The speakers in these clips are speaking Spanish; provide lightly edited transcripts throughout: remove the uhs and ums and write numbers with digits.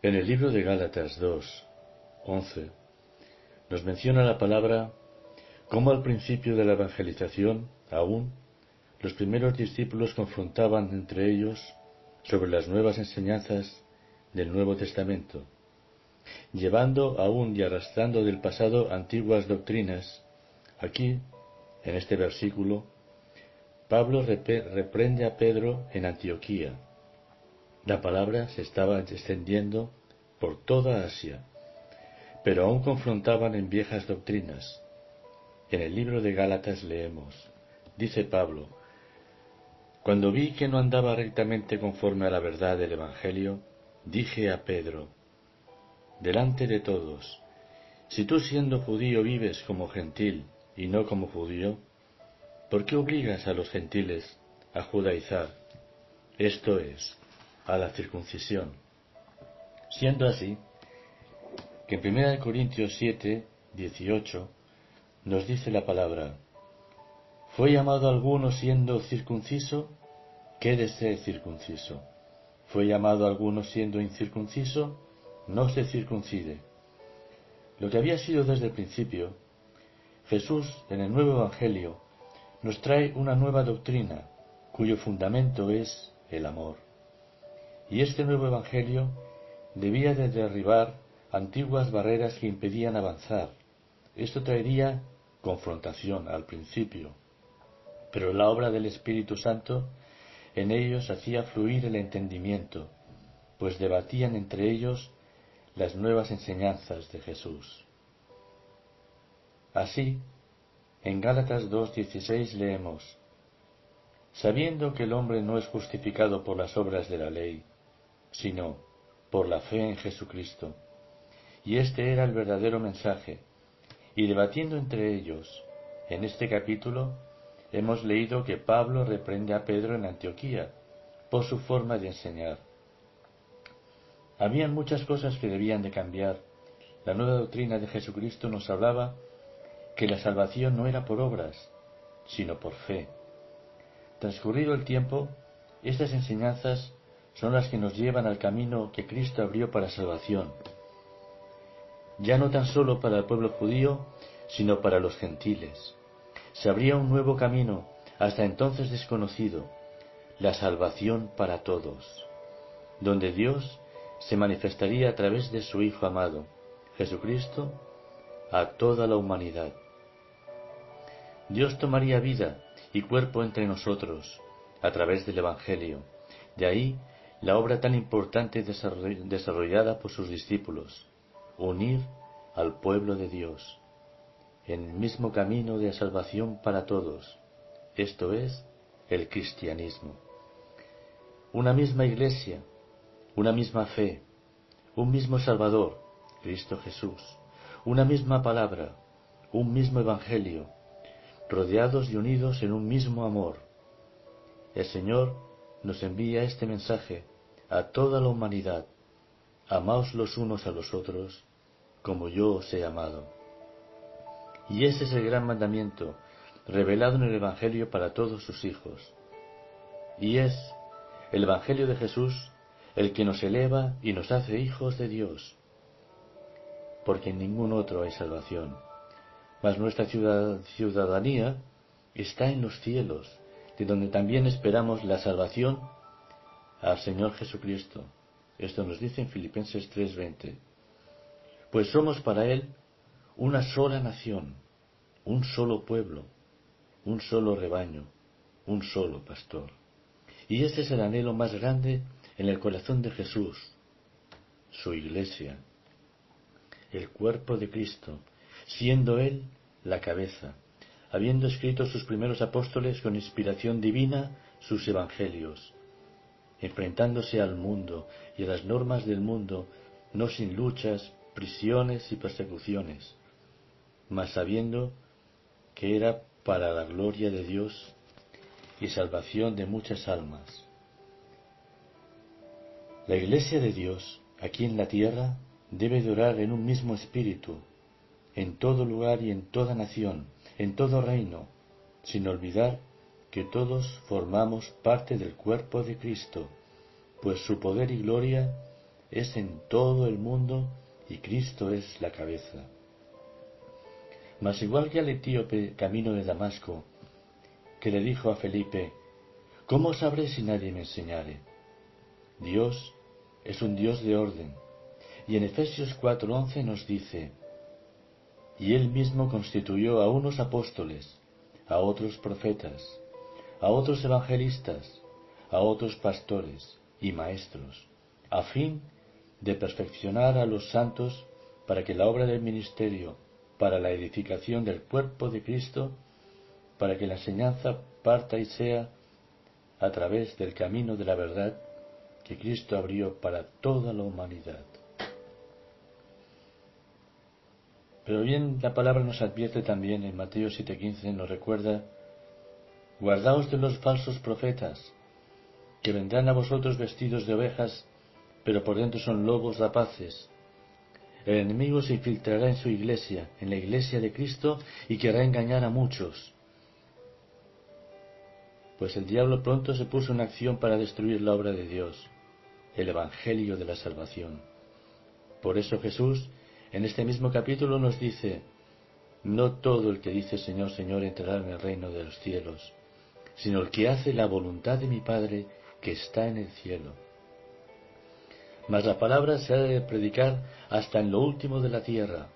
En el libro de Gálatas 2:11 nos menciona la palabra cómo al principio de la evangelización, aún, los primeros discípulos confrontaban entre ellos sobre las nuevas enseñanzas del Nuevo Testamento, llevando aún y arrastrando del pasado antiguas doctrinas. Aquí, en este versículo, Pablo reprende a Pedro en Antioquía. La palabra se estaba extendiendo por toda Asia, pero aún confrontaban en viejas doctrinas. En el libro de Gálatas leemos, dice Pablo: cuando vi que no andaba rectamente conforme a la verdad del Evangelio, dije a Pedro, delante de todos, si tú siendo judío vives como gentil y no como judío, ¿por qué obligas a los gentiles a judaizar? Esto es, a la circuncisión. Siendo así, que en 1 Corintios 7:18 nos dice la palabra, ¿fue llamado alguno siendo circunciso? Quédese circunciso. ¿Fue llamado alguno siendo incircunciso? No se circuncide. Lo que había sido desde el principio, Jesús en el nuevo Evangelio nos trae una nueva doctrina, cuyo fundamento es el amor. Y este nuevo Evangelio debía de derribar antiguas barreras que impedían avanzar. Esto traería confrontación al principio, pero la obra del Espíritu Santo en ellos hacía fluir el entendimiento, pues debatían entre ellos las nuevas enseñanzas de Jesús. Así, en Gálatas 2:16 leemos, sabiendo que el hombre no es justificado por las obras de la ley, sino por la fe en Jesucristo. Y este era el verdadero mensaje. Y debatiendo entre ellos, en este capítulo, hemos leído que Pablo reprende a Pedro en Antioquía por su forma de enseñar. Habían muchas cosas que debían de cambiar. La nueva doctrina de Jesucristo nos hablaba que la salvación no era por obras, sino por fe. Transcurrido el tiempo, estas enseñanzas son las que nos llevan al camino que Cristo abrió para salvación, ya no tan solo para el pueblo judío, sino para los gentiles. Se abría un nuevo camino, hasta entonces desconocido, la salvación para todos, donde Dios se manifestaría a través de su Hijo amado, Jesucristo, a toda la humanidad. Dios tomaría vida y cuerpo entre nosotros, a través del Evangelio. De ahí la obra tan importante desarrollada por sus discípulos, unir al pueblo de Dios en el mismo camino de salvación para todos, esto es, el cristianismo. Una misma iglesia, una misma fe, un mismo Salvador, Cristo Jesús, una misma palabra, un mismo Evangelio, rodeados y unidos en un mismo amor. El Señor nos envía este mensaje a toda la humanidad: amaos los unos a los otros, como yo os he amado. Y ese es el gran mandamiento, revelado en el Evangelio para todos sus hijos. Y es el Evangelio de Jesús el que nos eleva y nos hace hijos de Dios, porque en ningún otro hay salvación. Mas nuestra ciudadanía está en los cielos, de donde también esperamos la salvación al Señor Jesucristo. Esto nos dice en Filipenses 3:20. Pues somos para Él una sola nación, un solo pueblo, un solo rebaño, un solo pastor. Y este es el anhelo más grande en el corazón de Jesús, su Iglesia, el cuerpo de Cristo, siendo Él la cabeza, habiendo escrito sus primeros apóstoles con inspiración divina sus evangelios, enfrentándose al mundo y a las normas del mundo, no sin luchas, prisiones y persecuciones, mas sabiendo que era para la gloria de Dios y salvación de muchas almas. La Iglesia de Dios, aquí en la tierra, debe de orar en un mismo espíritu, en todo lugar y en toda nación, en todo reino, sin olvidar que todos formamos parte del cuerpo de Cristo, pues su poder y gloria es en todo el mundo y Cristo es la cabeza. Mas igual que al etíope camino de Damasco, que le dijo a Felipe: ¿cómo sabré si nadie me enseñare? Dios es un Dios de orden, y en Efesios 4:11 nos dice: y él mismo constituyó a unos apóstoles, a otros profetas, a otros evangelistas, a otros pastores y maestros, a fin de perfeccionar a los santos para que la obra del ministerio, para la edificación del cuerpo de Cristo, para que la enseñanza parta y sea a través del camino de la verdad que Cristo abrió para toda la humanidad. Pero bien, la palabra nos advierte también en Mateo 7:15, nos recuerda: guardaos de los falsos profetas, que vendrán a vosotros vestidos de ovejas, pero por dentro son lobos rapaces. El enemigo se infiltrará en su iglesia, en la iglesia de Cristo, y querrá engañar a muchos. Pues el diablo pronto se puso en acción para destruir la obra de Dios, el evangelio de la salvación. Por eso Jesús, en este mismo capítulo, nos dice: no todo el que dice Señor, Señor entrará en el reino de los cielos, sino el que hace la voluntad de mi Padre que está en el cielo. Mas la palabra se ha de predicar hasta en lo último de la tierra.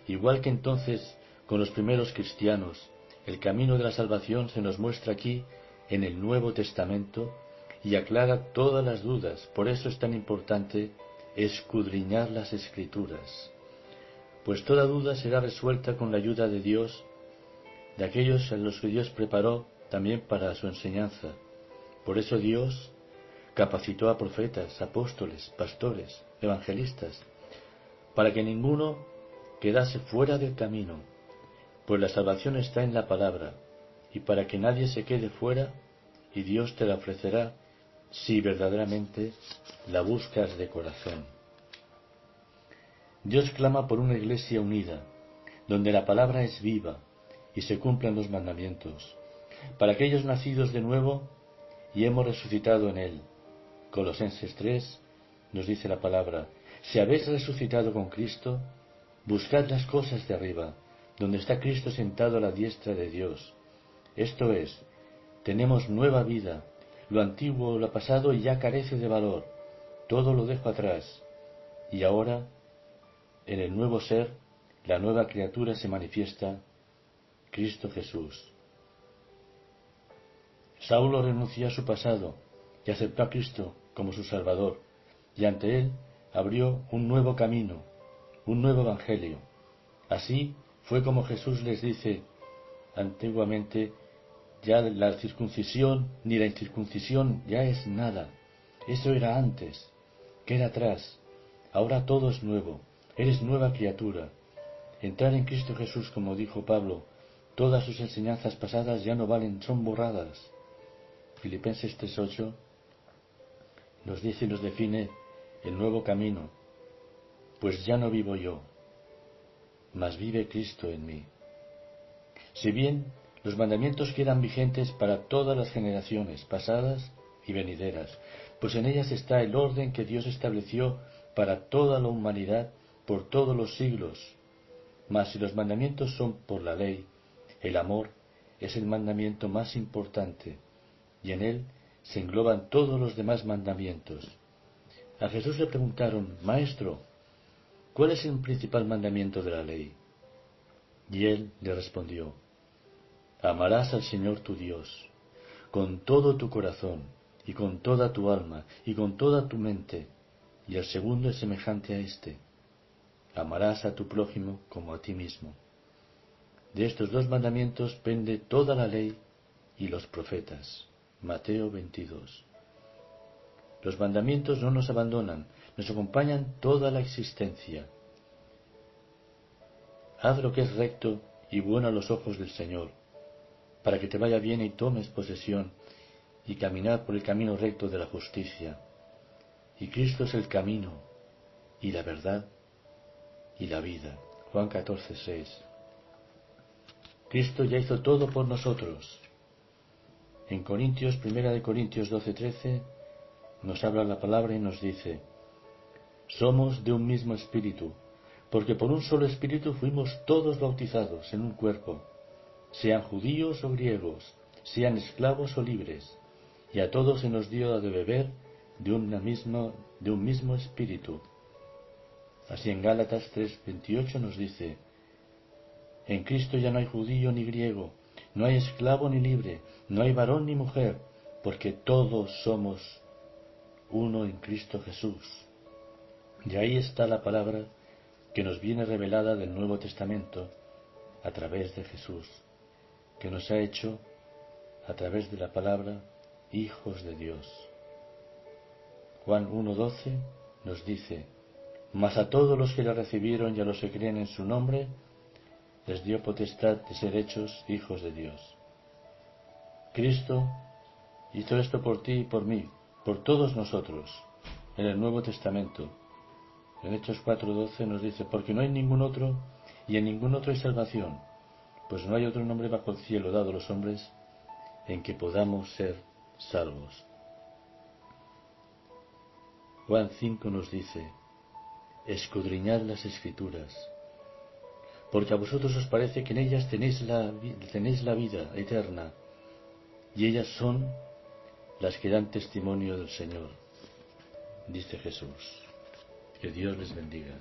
Igual que entonces con los primeros cristianos, el camino de la salvación se nos muestra aquí en el Nuevo Testamento y aclara todas las dudas. Por eso es tan importante escudriñar las Escrituras, pues toda duda será resuelta con la ayuda de Dios, de aquellos a los que Dios preparó también para su enseñanza. Por eso Dios capacitó a profetas, apóstoles, pastores, evangelistas, para que ninguno quedase fuera del camino, pues la salvación está en la palabra, y para que nadie se quede fuera, y Dios te la ofrecerá si verdaderamente la buscas de corazón. Dios clama por una iglesia unida, donde la palabra es viva y se cumplan los mandamientos, para aquellos nacidos de nuevo y hemos resucitado en él. Colosenses 3 nos dice la palabra: si habéis resucitado con Cristo, buscad las cosas de arriba, donde está Cristo sentado a la diestra de Dios. Esto es, tenemos nueva vida, lo antiguo, lo pasado ya carece de valor, todo lo dejo atrás, y ahora, en el nuevo ser, la nueva criatura se manifiesta, Cristo Jesús. Saulo renunció a su pasado y aceptó a Cristo como su Salvador, y ante él abrió un nuevo camino, un nuevo evangelio. Así fue como Jesús les dice antiguamente: ya la circuncisión ni la incircuncisión ya es nada, eso era antes, queda atrás, ahora todo es nuevo, eres nueva criatura. Entrar en Cristo Jesús, como dijo Pablo, todas sus enseñanzas pasadas ya no valen, son borradas. Filipenses 3:8 nos dice y nos define el nuevo camino: pues ya no vivo yo, mas vive Cristo en mí. Si bien los mandamientos quedan vigentes para todas las generaciones, pasadas y venideras, pues en ellas está el orden que Dios estableció para toda la humanidad por todos los siglos. Mas si los mandamientos son por la ley, el amor es el mandamiento más importante, y en él se engloban todos los demás mandamientos. A Jesús le preguntaron: Maestro, ¿cuál es el principal mandamiento de la ley? Y él le respondió: amarás al Señor tu Dios con todo tu corazón, y con toda tu alma, y con toda tu mente. Y el segundo es semejante a este: amarás a tu prójimo como a ti mismo. De estos dos mandamientos pende toda la ley y los profetas. Mateo 22. Los mandamientos no nos abandonan, nos acompañan toda la existencia. Haz lo que es recto y bueno a los ojos del Señor, para que te vaya bien y tomes posesión y caminar por el camino recto de la justicia. Y Cristo es el camino y la verdad y la vida. Juan 14:6. Cristo ya hizo todo por nosotros. En Corintios, 1 de Corintios 12:13, nos habla la palabra y nos dice: Somos de un mismo espíritu, porque por un solo espíritu fuimos todos bautizados en un cuerpo, sean judíos o griegos, sean esclavos o libres, y a todos se nos dio de beber de un mismo espíritu. Así en Gálatas 3:28 nos dice: en Cristo ya no hay judío ni griego, no hay esclavo ni libre, no hay varón ni mujer, porque todos somos uno en Cristo Jesús. Y ahí está la palabra que nos viene revelada del Nuevo Testamento a través de Jesús, que nos ha hecho, a través de la palabra, hijos de Dios. Juan 1:12 nos dice: mas a todos los que le recibieron y a los que creen en su nombre, les dio potestad de ser hechos hijos de Dios. Cristo hizo esto por ti y por mí, por todos nosotros, en el Nuevo Testamento. En Hechos 4:12 nos dice: porque no hay ningún otro, y en ningún otro hay salvación, pues no hay otro nombre bajo el cielo dado a los hombres en que podamos ser salvos. Juan 5 nos dice: escudriñad las Escrituras, porque a vosotros os parece que en ellas tenéis la vida eterna, y ellas son las que dan testimonio del Señor. Dice Jesús. Que Dios les bendiga.